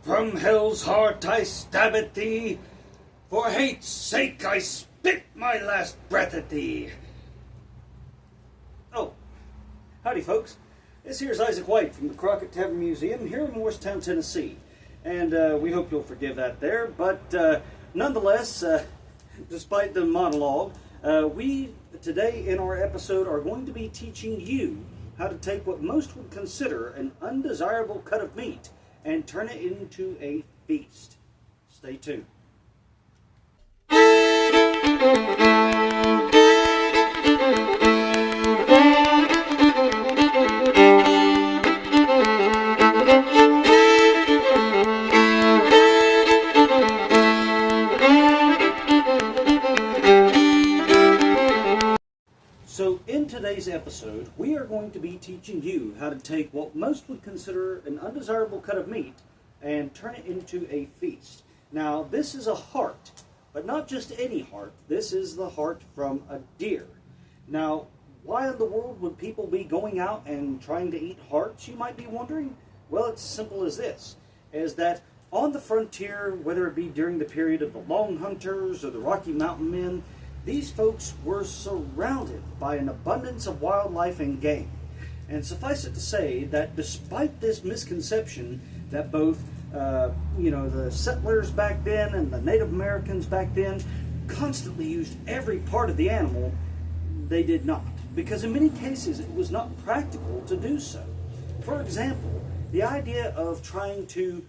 From hell's heart I stab at thee. For hate's sake I spit my last breath at thee. Oh, howdy folks. This here's Isaac White from the Crockett Tavern Museum here in Morristown, Tennessee. And we hope you'll forgive that there. But nonetheless, despite the monologue, we today in our episode are going to be teaching you how to take what most would consider an undesirable cut of meat and turn it into a feast. Stay tuned. So in today's episode, we are going to be teaching you how to take what most would consider an undesirable cut of meat and turn it into a feast. Now, this is a heart, but not just any heart. This is the heart from a deer. Now, why in the world would people be going out and trying to eat hearts, you might be wondering? Well, it's as simple as this, is that on the frontier, whether it be during the period of the Long Hunters or the Rocky Mountain Men, these folks were surrounded by an abundance of wildlife and game. And suffice it to say that despite this misconception that both the settlers back then and the Native Americans back then constantly used every part of the animal, they did not. Because in many cases it was not practical to do so. For example, the idea of trying to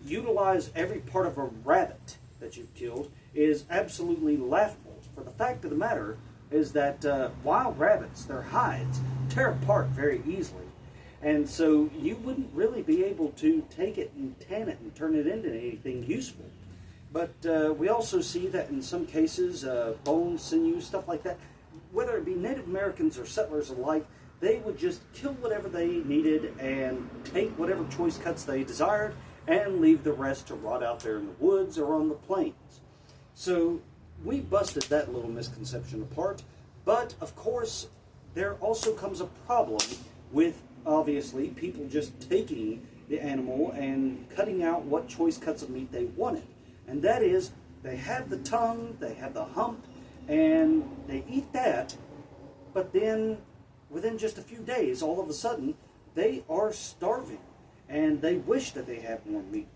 utilize every part of a rabbit that you've killed is absolutely laughable. For the fact of the matter is that wild rabbits, their hides, tear apart very easily. And so you wouldn't really be able to take it and tan it and turn it into anything useful. But we also see that in some cases, bones, sinews, stuff like that, whether it be Native Americans or settlers alike, they would just kill whatever they needed and take whatever choice cuts they desired and leave the rest to rot out there in the woods or on the plains. So we busted that little misconception apart, but of course there also comes a problem with obviously people just taking the animal and cutting out what choice cuts of meat they wanted. And that is, they have the tongue, they have the hump, and they eat that, but then within just a few days, all of a sudden, they are starving and they wish that they had more meat.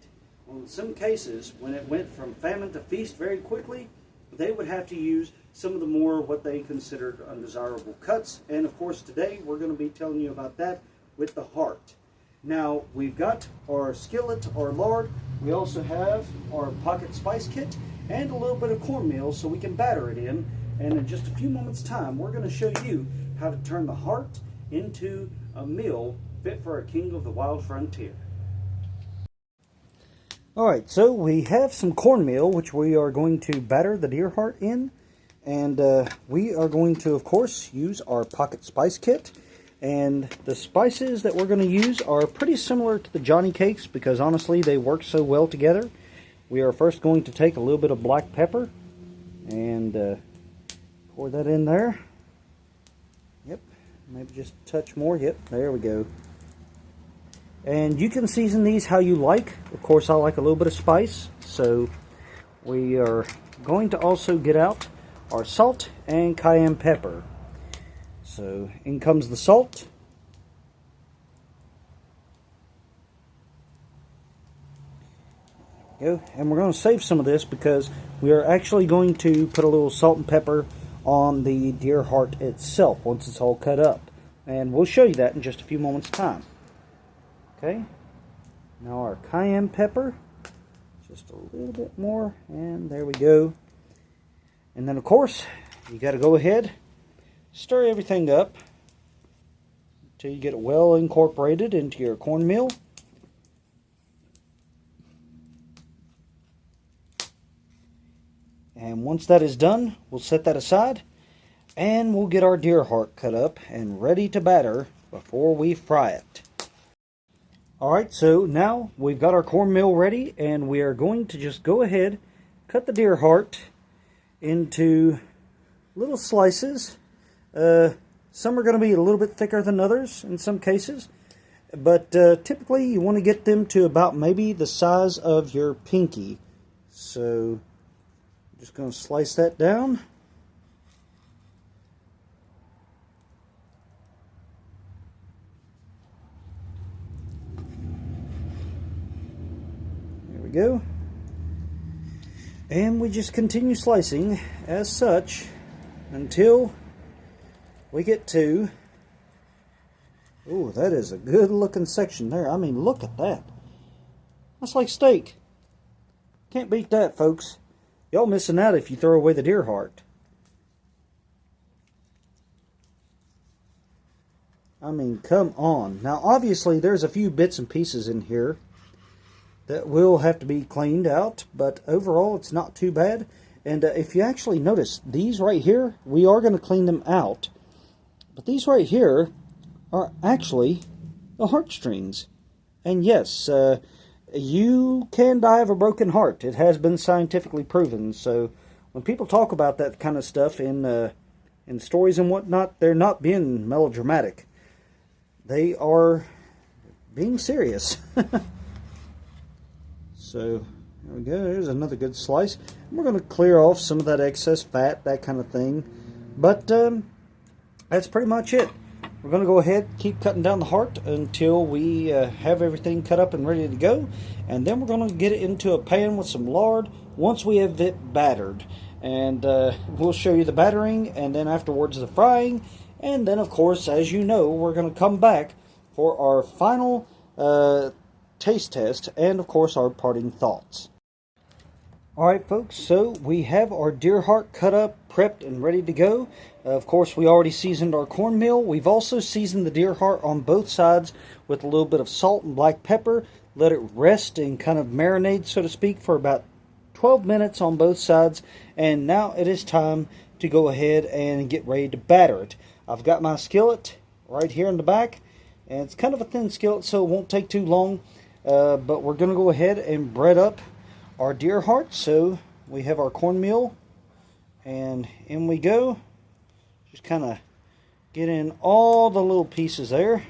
Well, in some cases, when it went from famine to feast very quickly, they would have to use some of the more what they considered undesirable cuts. And of course today we're going to be telling you about that with the heart. Now we've got our skillet, our lard. We also have our pocket spice kit and a little bit of cornmeal so we can batter it in. And in just a few moments time we're going to show you how to turn the heart into a meal fit for a king of the wild frontier. Alright, so we have some cornmeal which we are going to batter the deer heart in, and we are going to of course use our pocket spice kit, and the spices that we're going to use are pretty similar to the Johnny cakes because honestly they work so well together. We are first going to take a little bit of black pepper and pour that in there. Yep, maybe just a touch more. Yep, there we go. And you can season these how you like. Of course, I like a little bit of spice. So we are going to also get out our salt and cayenne pepper. So in comes the salt. There we go. And we're going to save some of this because we are actually going to put a little salt and pepper on the deer heart itself once it's all cut up. And we'll show you that in just a few moments' time. Okay, now our cayenne pepper, just a little bit more, and there we go. And then of course, you got to go ahead, stir everything up until you get it well incorporated into your cornmeal. And once that is done, we'll set that aside, and we'll get our deer heart cut up and ready to batter before we fry it. Alright, so now we've got our cornmeal ready, and we are going to just go ahead, cut the deer heart into little slices. Some are going to be a little bit thicker than others in some cases. but typically you want to get them to about maybe the size of your pinky. So I'm just going to slice that down. There we go. And we just continue slicing as such until we get to... Oh, that is a good looking section there. I mean, look at that. That's like steak. Can't beat that, folks. Y'all missing out if you throw away the deer heart. I mean, come on. Now, obviously, there's a few bits and pieces in here that will have to be cleaned out, but overall, it's not too bad. And if you actually notice, these right here, we are going to clean them out. But these right here are actually the heartstrings. And yes, you can die of a broken heart. It has been scientifically proven. So when people talk about that kind of stuff in stories and whatnot, they're not being melodramatic. They are being serious. So there we go. There's another good slice. And we're going to clear off some of that excess fat, that kind of thing. But that's pretty much it. We're going to go ahead, keep cutting down the heart until we have everything cut up and ready to go. And then we're going to get it into a pan with some lard once we have it battered. And we'll show you the battering, and then afterwards the frying. And then, of course, as you know, we're going to come back for our final taste test and, of course, our parting thoughts. Alright, folks, so we have our deer heart cut up, prepped, and ready to go. Of course, we already seasoned our cornmeal. We've also seasoned the deer heart on both sides with a little bit of salt and black pepper. Let it rest and kind of marinate, so to speak, for about 12 minutes on both sides. And now it is time to go ahead and get ready to batter it. I've got my skillet right here in the back, and it's kind of a thin skillet, so it won't take too long. But we're going to go ahead and bread up our deer heart. So we have our cornmeal, and in we go. Just kind of get in all the little pieces there.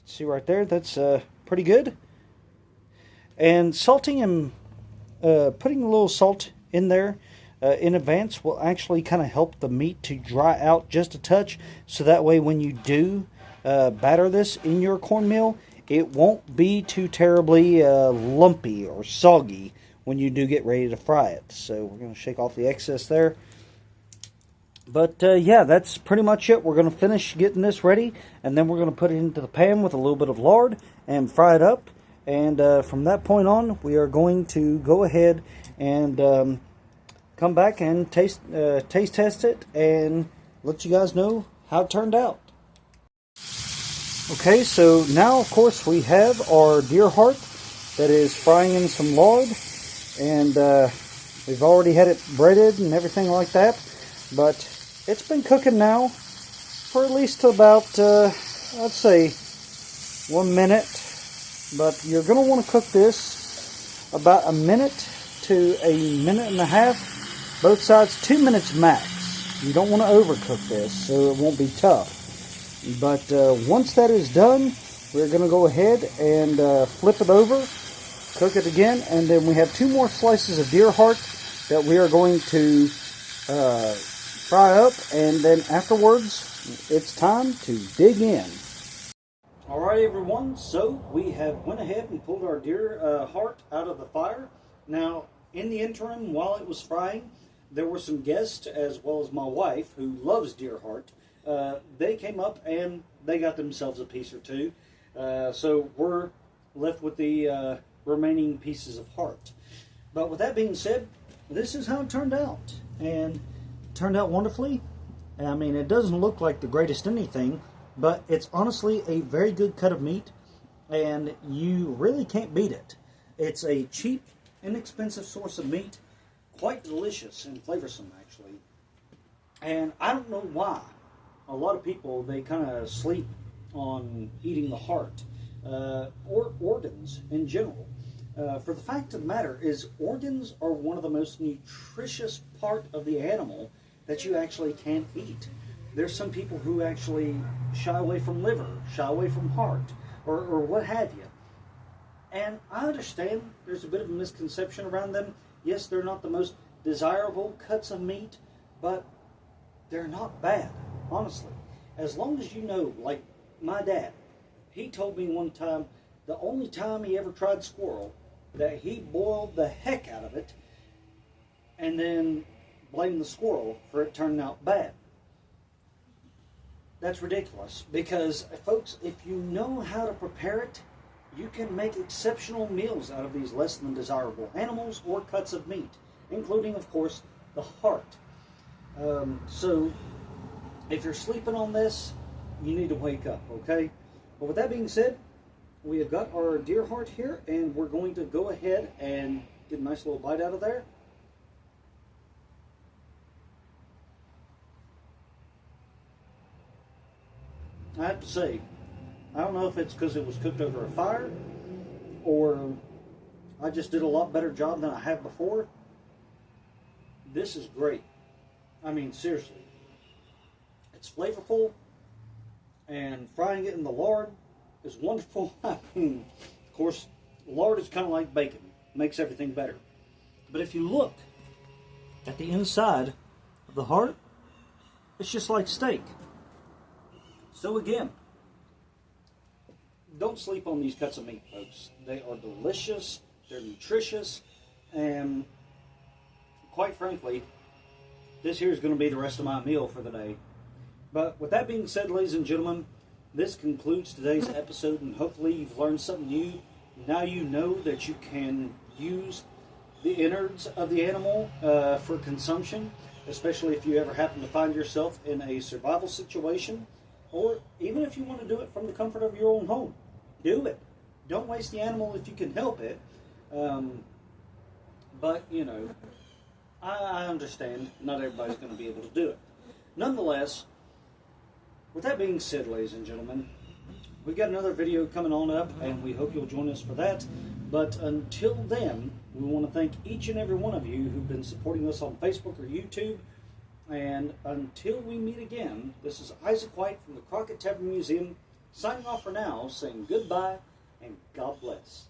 See right there, that's pretty good. And salting and putting a little salt in there in advance will actually kind of help the meat to dry out just a touch, so that way when you do batter this in your cornmeal, it won't be too terribly lumpy or soggy when you do get ready to fry it. So we're going to shake off the excess there. But yeah, that's pretty much it. We're going to finish getting this ready, and then we're going to put it into the pan with a little bit of lard and fry it up. And from that point on, we are going to go ahead and come back and taste test it and let you guys know how it turned out. Okay, so now of course we have our deer heart that is frying in some lard, and we've already had it breaded and everything like that, but it's been cooking now for at least about I'd say 1 minute. But you're going to want to cook this about a minute to a minute and a half, both sides, 2 minutes max. You don't want to overcook this so it won't be tough. But once that is done, we're going to go ahead and flip it over, cook it again, and then we have 2 more slices of deer heart that we are going to fry up, and then afterwards it's time to dig in. Alright everyone, so we have went ahead and pulled our deer heart out of the fire. Now, in the interim, while it was frying, there were some guests, as well as my wife, who loves deer heart. They came up and they got themselves a piece or two. So we're left with the remaining pieces of heart. But with that being said, this is how it turned out. And it turned out wonderfully. I mean, it doesn't look like the greatest anything, but it's honestly a very good cut of meat, and you really can't beat it. It's a cheap, inexpensive source of meat, quite delicious and flavorsome, actually. And I don't know why. A lot of people, they kind of sleep on eating the heart, or organs in general. For the fact of the matter is, organs are one of the most nutritious part of the animal that you actually can't eat. There's some people who actually shy away from liver, shy away from heart, or what have you. And I understand there's a bit of a misconception around them. Yes, they're not the most desirable cuts of meat, but they're not bad, honestly. As long as you know, like my dad, he told me one time, the only time he ever tried squirrel, that he boiled the heck out of it and then blamed the squirrel for it turning out bad. That's ridiculous, because folks, if you know how to prepare it, you can make exceptional meals out of these less than desirable animals or cuts of meat, including, of course, the heart. So, if you're sleeping on this, you need to wake up, okay? But with that being said, we have got our deer heart here, and we're going to go ahead and get a nice little bite out of there. I have to say, I don't know if it's because it was cooked over a fire, or I just did a lot better job than I have before. This is great. I mean, seriously. It's flavorful, and frying it in the lard is wonderful. I mean, of course, lard is kind of like bacon. It makes everything better. But if you look at the inside of the heart, it's just like steak. So again, don't sleep on these cuts of meat, folks. They are delicious, they're nutritious, and quite frankly, this here is going to be the rest of my meal for the day. But with that being said, ladies and gentlemen, this concludes today's episode, and hopefully you've learned something new. Now you know that you can use the innards of the animal for consumption, especially if you ever happen to find yourself in a survival situation, or even if you want to do it from the comfort of your own home. Do it. Don't waste the animal if you can help it. But, you know, I understand not everybody's going to be able to do it. Nonetheless, with that being said, ladies and gentlemen, we've got another video coming on up, and we hope you'll join us for that. But until then, we want to thank each and every one of you who've been supporting us on Facebook or YouTube. And until we meet again, this is Isaac White from the Crockett Tavern Museum, signing off for now, saying goodbye and God bless.